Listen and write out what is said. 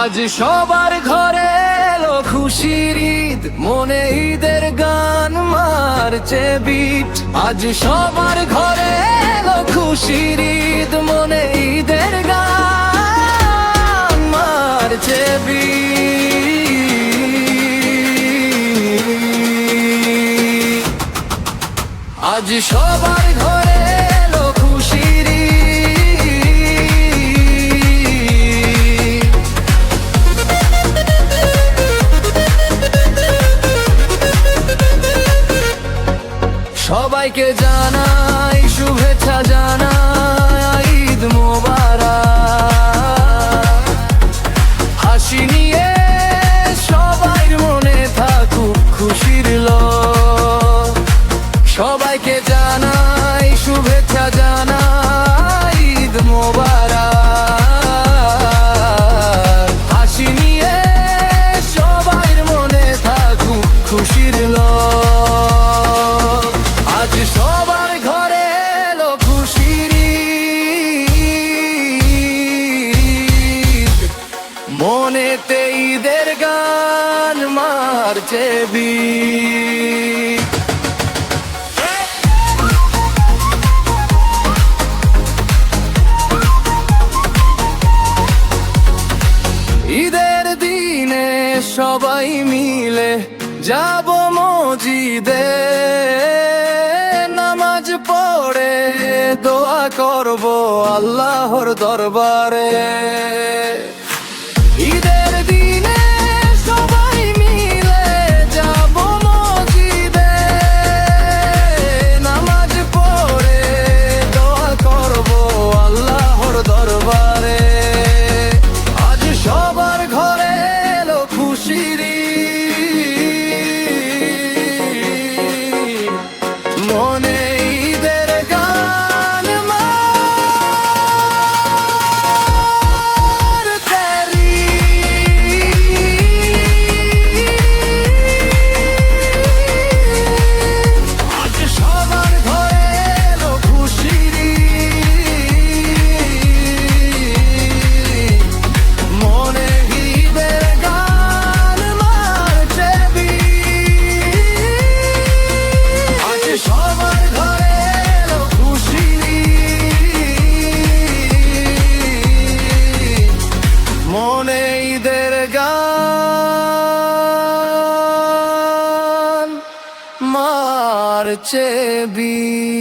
আজ সবার ঘরে এলো খুশির ঈদ, মনে ঈদের গান মারছে বিট। আজ সবার ঘরে এলো খুশির ঈদ, মনে ঈদের গান মারছে বিট। আজ সবার ঘরে এলো খুশির ঈদ। সবাইকে জানাই শুভেচ্ছা, জানাই ঈদ মোবারক। হাসি নিয়ে সবাই মনে থাকুক খুশির লোক। সবাইকে জানাই শুভেচ্ছা, জানাই ঈদ মোবারক। হাসি নিয়ে সবাই মনে থাকুক খুশির লোক। আজ সবার ঘরে এলো খুশির ঈদ, মনেতে ঈদের গান মারছে বিট। ঈদের দিনে সবাই মিলে যাব মসজিদে, নামাজ পড়ে দোয়া করব আল্লাহর দরবারে। ঈদের দিনে সবাই মিলে যাব মসজিদে, নামাজ পড়ে দোয়া করব আল্লাহর দরবারে। আজ সবার ঘরে এলো খুশির ঈদ, মনে ঈদের গান মারছে বিট। আজ সবার ঘরে এলো খুশির ঈদ, মনে ঈদের গান মারছে বিট। আজ সবার ঘরে এলো খুশির ঈদ, মনে ঈদের গান মারছে বিট।